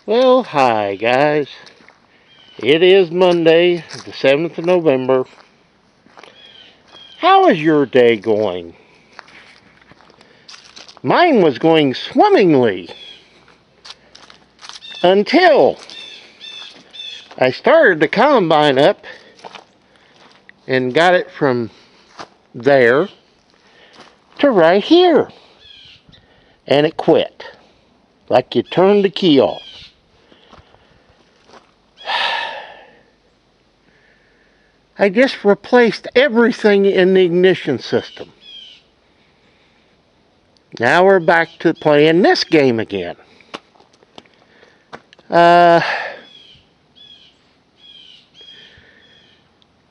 Well, hi guys. It is Monday, the 7th of November. How is your day going? Mine was going swimmingly until I started the combine up and got it from there to right here. And it quit. Like you turned the key off. I just replaced everything in the ignition system. Now we're back to playing this game again. Yeah,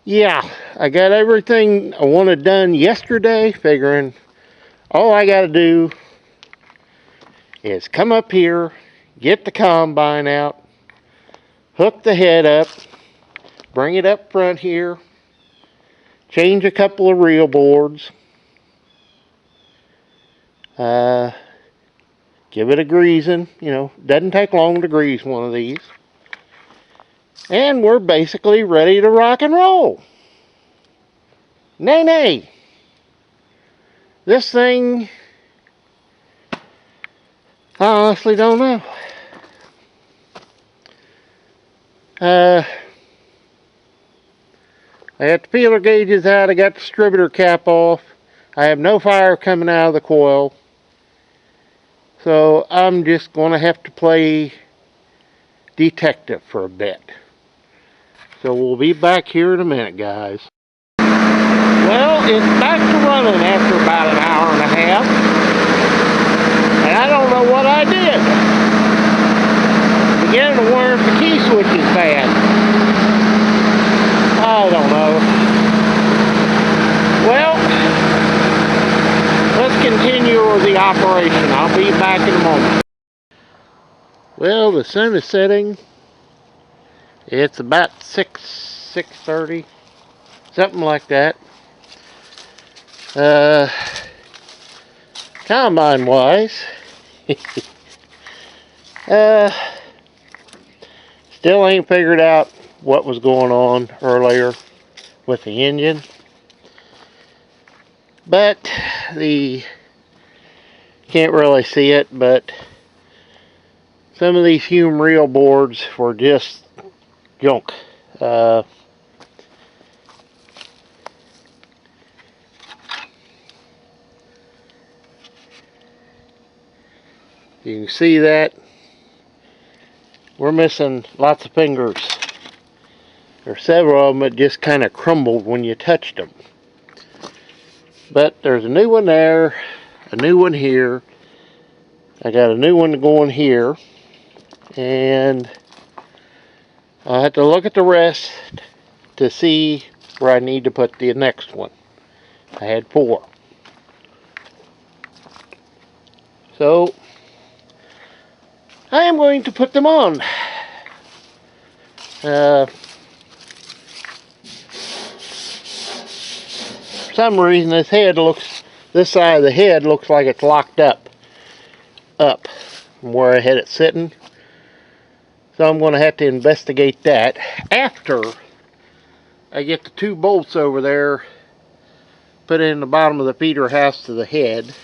I got everything I wanted done yesterday, figuring all I got to do is come up here, get the combine out, hook the head up, bring it up front here, change a couple of reel boards, give it a greasing. Doesn't take long to grease one of these. And we're basically ready to rock and roll. Nay. This thing, I honestly don't know. I got the feeler gauges out. I got the distributor cap off. I have no fire coming out of the coil. So I'm just going to have to play detective for a bit. So we'll be back here in a minute, guys. Well, it's back to running after about an hour and a half. And I don't know what I did. I'm beginning to wonder if the key switch is bad. I don't know. Well, let's continue with the operation. I'll be back in a moment. Well, the sun is setting. It's about 6:30, something like that. Combine wise, still ain't figured out what was going on earlier with the engine, but can't really see it, but some of these Hume reel boards were just junk. You can see that we're missing lots of fingers. There's several of them that just kind of crumbled when you touched them. But there's a new one there, a new one here. I got a new one going here, and I'll have to look at the rest to see where I need to put the next one. I had 4. So I am going to put them on. For some reason this side of the head looks like it's locked up from where I had it sitting. So I'm going to have to investigate that after I get the 2 bolts over there put in the bottom of the feeder house to the head.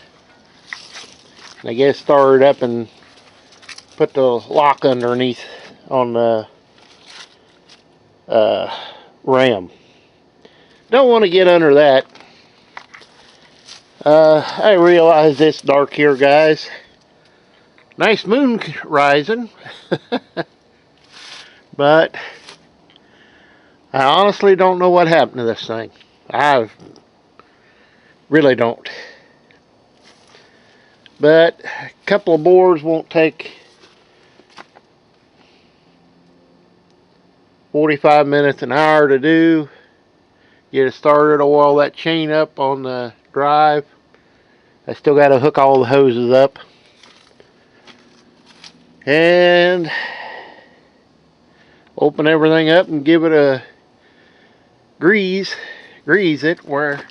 And I get it started up and put the lock underneath on the ram. Don't want to get under that. I realize it's dark here, guys. Nice moon rising. But I honestly don't know what happened to this thing. I really don't. But a couple of boards won't take 45 minutes, an hour to do. Get it started, oil that chain up on the drive. I still got to hook all the hoses up. And open everything up and give it a grease it where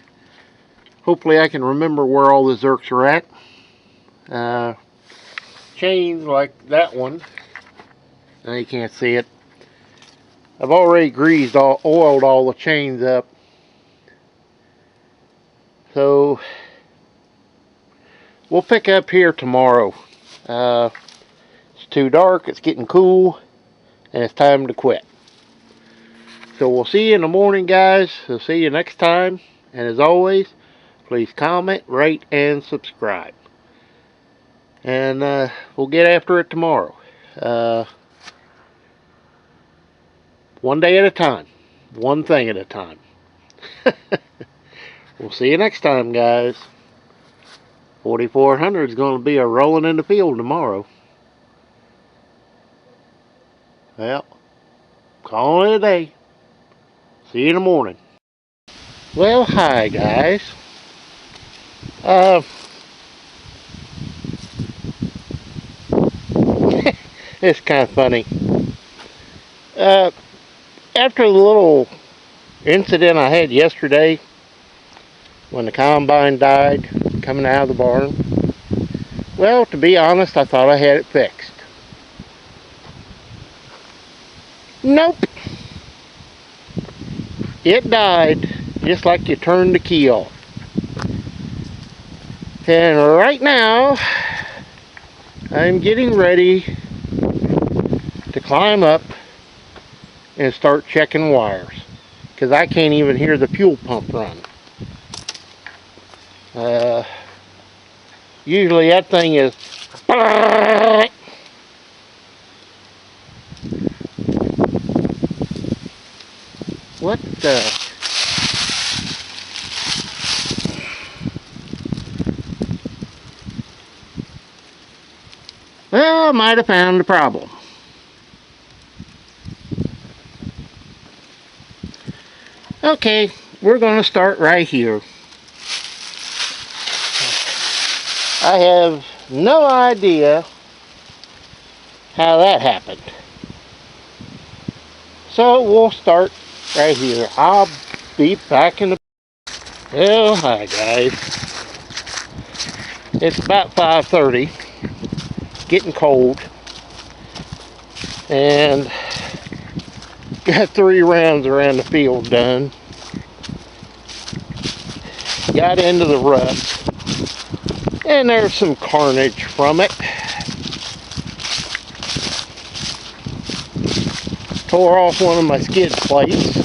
hopefully I can remember where all the zerks are at. Chains like that one Now you can't see it. I've already oiled all the chains up. So we'll pick up here tomorrow. It's too dark, it's getting cool, and it's time to quit. So we'll see you in the morning, guys. So see you next time. And as always, please comment, rate, and subscribe. And we'll get after it tomorrow. One day at a time. One thing at a time. We'll see you next time, guys. 4400 is going to be a rolling in the field tomorrow. Well, calling it a day. See you in the morning. Well, hi, guys. It's kind of funny. After the little incident I had yesterday, when the combine died coming out of the barn, well, to be honest, I thought I had it fixed. Nope. It died just like you turned the key off. And right now, I'm getting ready to climb up and start checking wires, because I can't even hear the fuel pump run. Usually that thing is what the well, I might have found the problem. Okay, we're going to start right here. I have no idea how that happened. So we'll start right here. I'll be back in the... Well, hi guys. It's about 5:30. Getting cold. And got 3 rounds around the field done. Got into the ruts. And there's some carnage from it. Tore off one of my skid plates.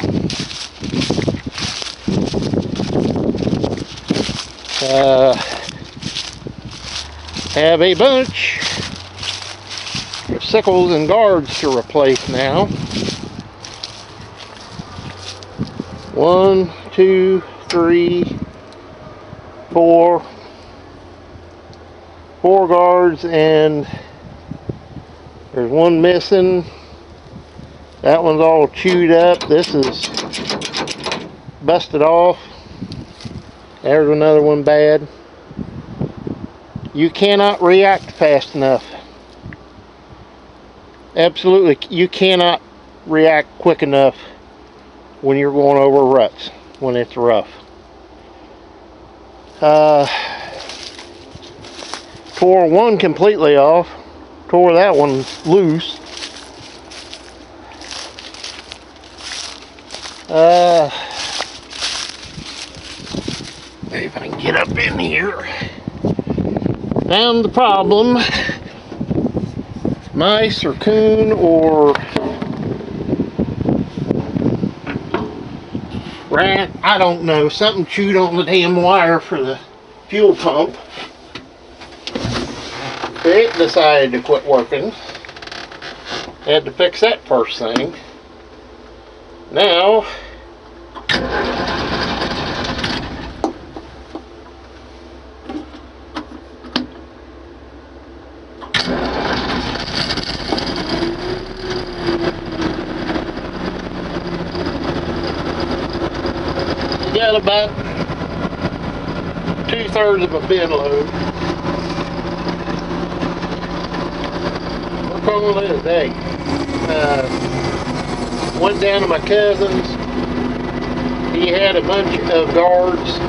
Have a bunch of sickles and guards to replace now. 1, 2, 3, 4. 4 guards, and there's one missing. That one's all chewed up. This is busted off. There's another one bad. You cannot react fast enough. Absolutely, you cannot react quick enough when you're going over ruts, when it's rough. Tore one completely off. Tore that one loose. Maybe if I can get up in here. Found the problem. Mice or coon or rat, I don't know. Something chewed on the damn wire for the fuel pump. It decided to quit working. Had to fix that first thing. Now got about 2/3 of a bin load. We're calling it a day. Went down to my cousin's. He had a bunch of guards.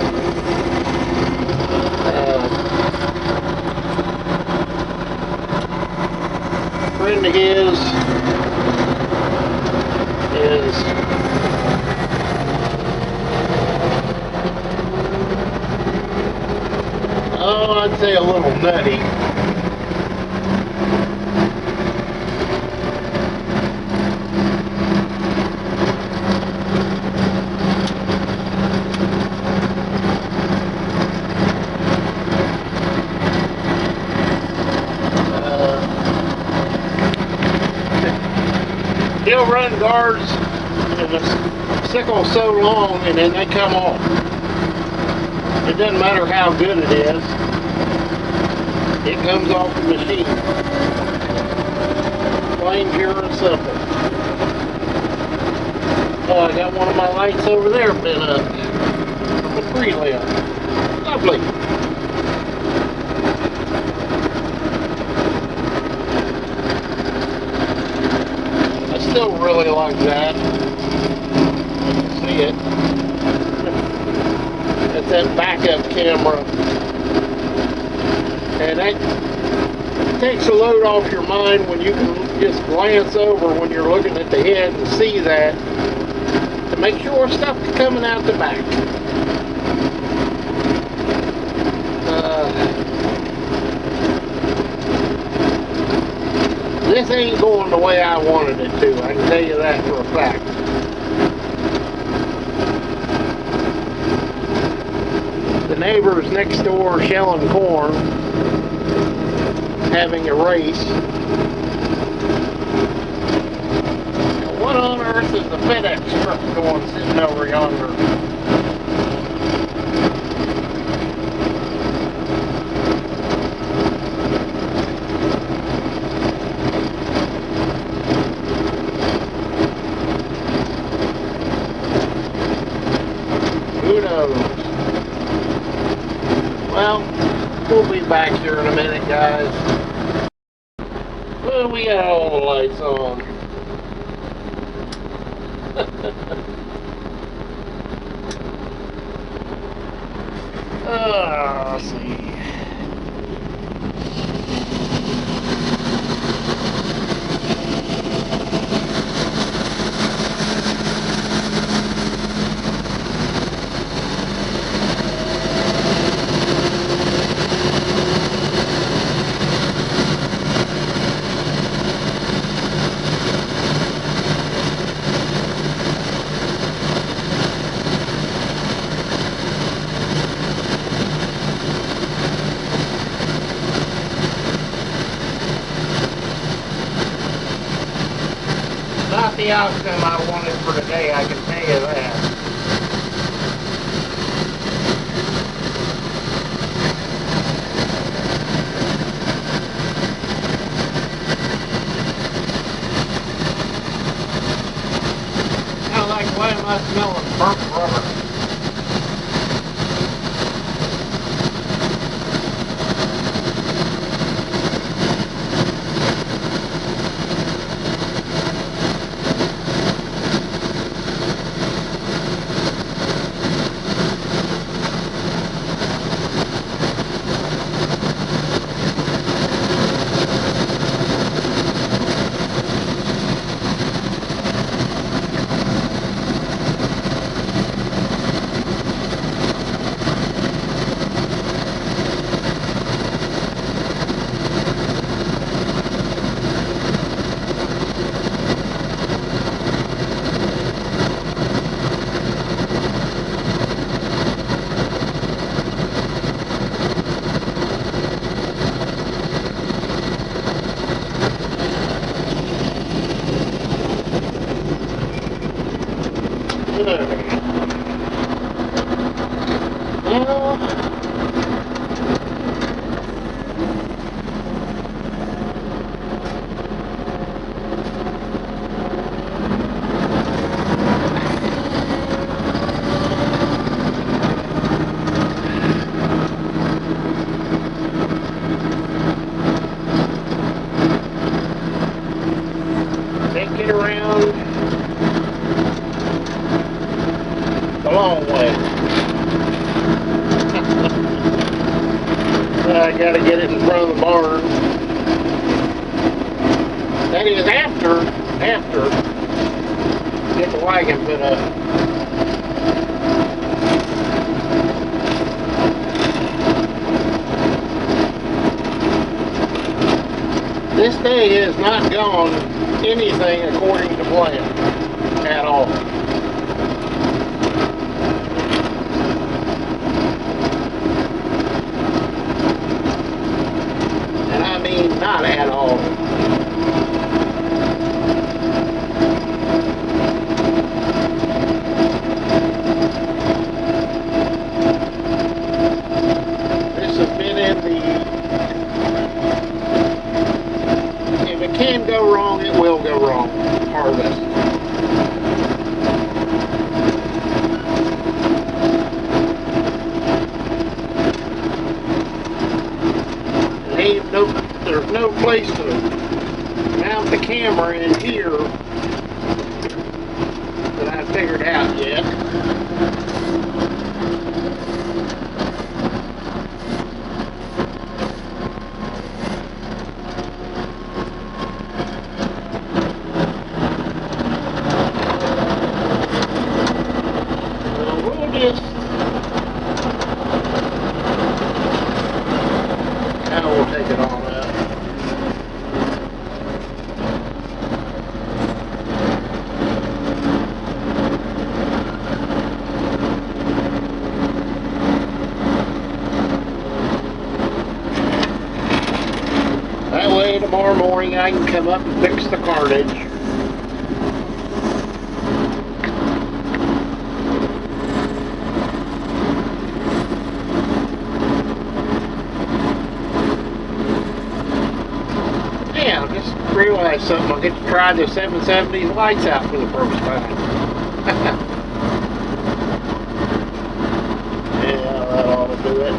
A friend to his is I'd say a little nutty. He'll run guards and the sickle so long and then they come off. It doesn't matter how good it is. It comes off the machine. Plain, pure, and simple. Oh, I got one of my lights over there bent up from a tree limb. Lovely. I still really like that. You can see it. It's that backup camera. And that takes a load off your mind when you can just glance over when you're looking at the head and see that to make sure stuff is coming out the back. This ain't going the way I wanted it to, I can tell you that for a fact. The neighbors next door shelling corn, having a race. Now, what on earth is the FedEx truck doing sitting over yonder? Who knows? Well, we'll be back here in a minute, guys. Well, we got all the lights on. Let's see. Not the outcome I wanted for today, I can tell you that. Sounds like, why am I smelling burnt rubber? Take it around the long way. I gotta get it in front of the barn. That is after get the wagon put up. This day has not gone anything according to plan at all. And I mean not at all. This has been in the... If it can go wrong, it will go wrong. Harvest. There's no place to mount the camera in here that I've figured out yet. We'll just we'll take it on out. That way tomorrow morning I can come up and fix the carnage. Realize something, I'll get to try the 770's lights out for the first time. Yeah, that ought to do it.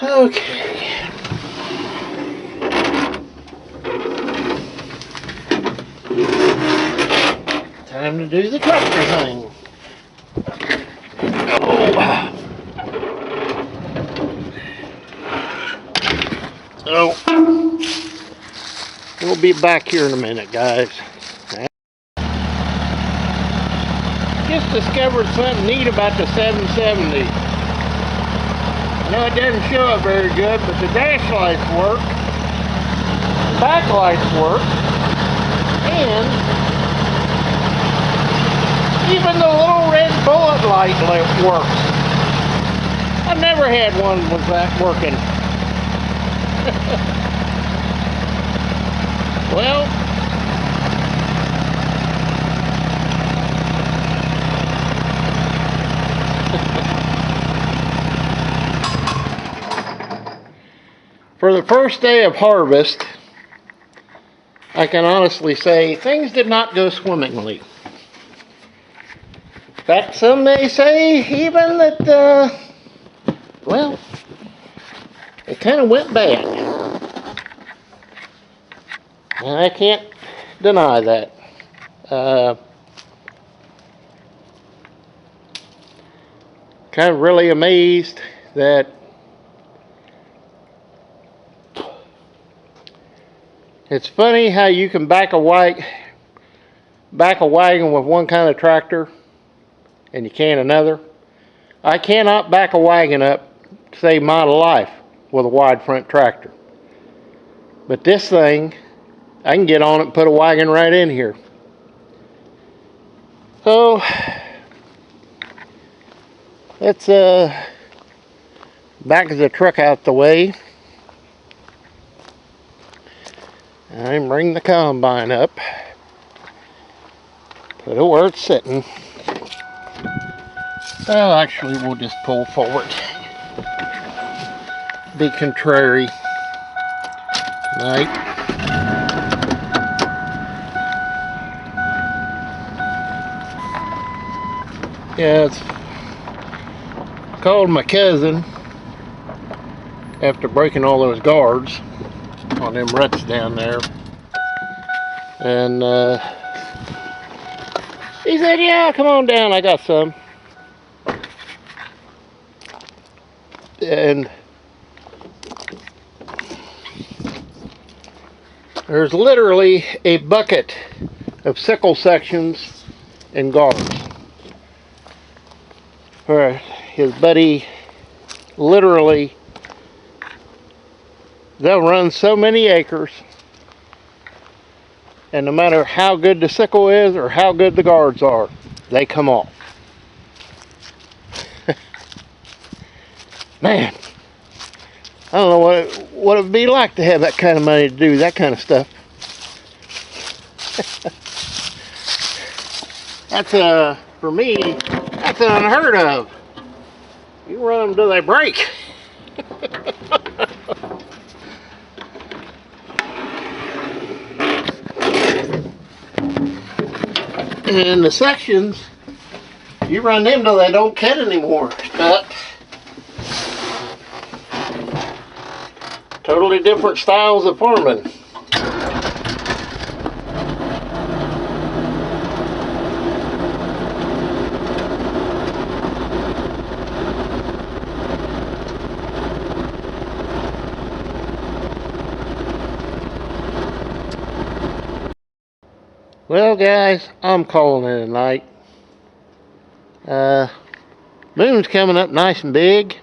Okay. Time to do the tractor thing. Oh. We'll be back here in a minute, guys. Just discovered something neat about the 770. No, it doesn't show up very good, but the dash lights work, backlights work, and even the little red bullet light works. I've never had one with that working. Well, for the first day of harvest, I can honestly say things did not go swimmingly. In fact, some may say even that, well, it kind of went bad. And I can't deny that. Kind of really amazed that it's funny how you can back a wagon with one kind of tractor and you can't another. I cannot back a wagon up to save my life with a wide front tractor. But this thing, I can get on it and put a wagon right in here. So let's back the truck out the way and bring the combine up. Put it where it's sitting. Well, actually, we'll just pull forward. Be contrary. Right. Yeah, it's called my cousin after breaking all those guards on them ruts down there. And he said, yeah, come on down, I got some. And there's literally a bucket of sickle sections and guards. Where his buddy literally, they'll run so many acres, and no matter how good the sickle is or how good the guards are, they come off. Man, I don't know what it would be like to have that kind of money to do that kind of stuff. That's for me, that's unheard of. You run them till they break. And the sections, you run them till they don't cut anymore. But totally different styles of farming. Well, guys, I'm calling it a night. Moon's coming up nice and big.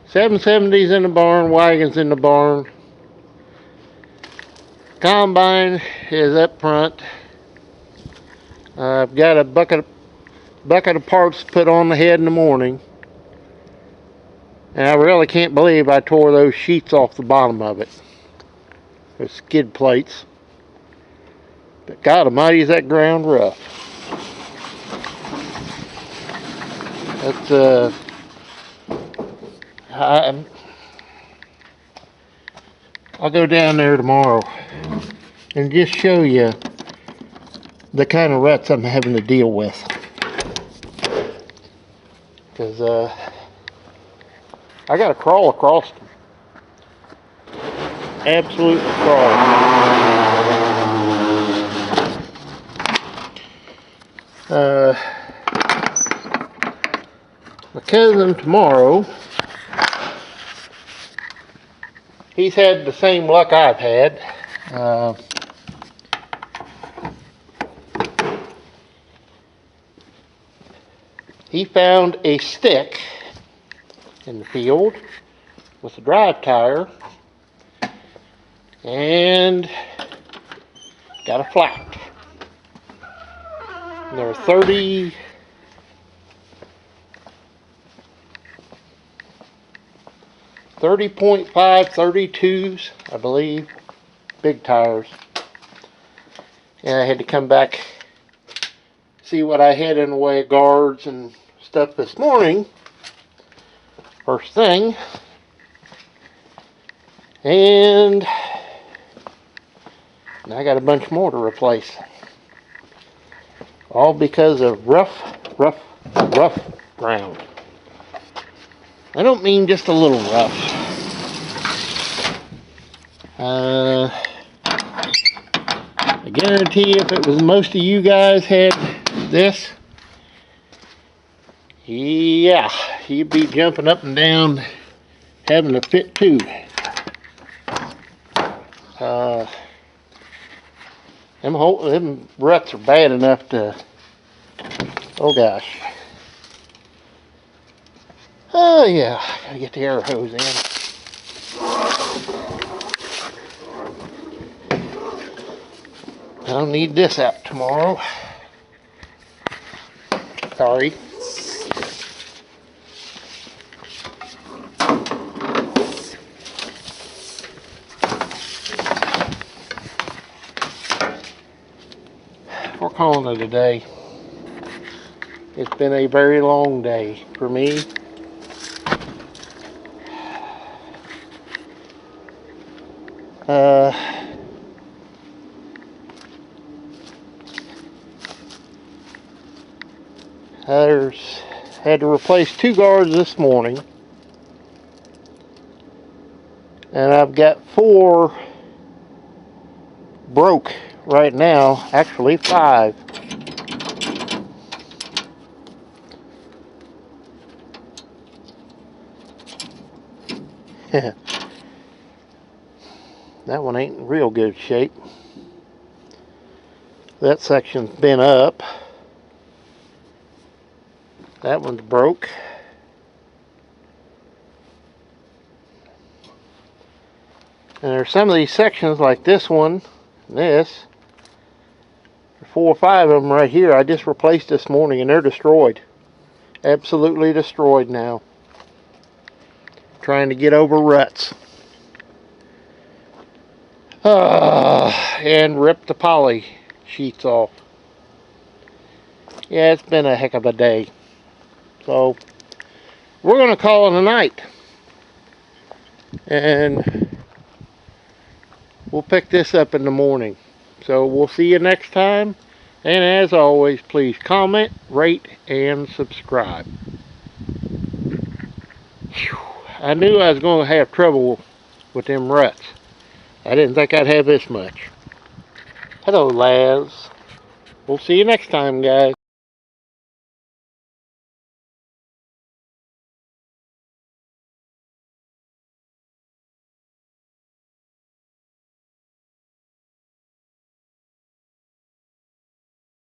770's in the barn, Wagon's in the barn. Combine is up front. I've got a bucket of parts put on the head in the morning. And I really can't believe I tore those sheets off the bottom of it. Those skid plates. But God almighty, is that ground rough. That's I'll go down there tomorrow and just show you the kind of ruts I'm having to deal with. Because I got to crawl across them. Absolutely crawl. My cousin tomorrow, he's had the same luck I've had. He found a stick in the field with a drive tire and got a flat. And there were 30 30.5 32s, I believe, big tires. And I had to come back, see what I had in the way of guards and stuff this morning, first thing. And I got a bunch more to replace. All because of rough ground. I don't mean just a little rough. I guarantee if it was most of you guys had this, yeah, you'd be jumping up and down having a fit too. Them ruts are bad enough to, oh gosh. Oh yeah, gotta get the air hose in. I'll need this out tomorrow. Sorry. We're calling it a day. It's been a very long day for me. Had to replace 2 guards this morning. And I've got 4 broke right now. Actually 5. That one ain't in real good shape. That section's been up. That one's broke. And there's some of these sections like this one and this. 4 or 5 of them right here I just replaced this morning and they're destroyed. Absolutely destroyed now. Trying to get over ruts. And rip the poly sheets off. Yeah, it's been a heck of a day. So we're going to call it a night. And we'll pick this up in the morning. So we'll see you next time. And as always, please comment, rate, and subscribe. Whew. I knew I was going to have trouble with them ruts. I didn't think I'd have this much. Hello, Laz. We'll see you next time, guys.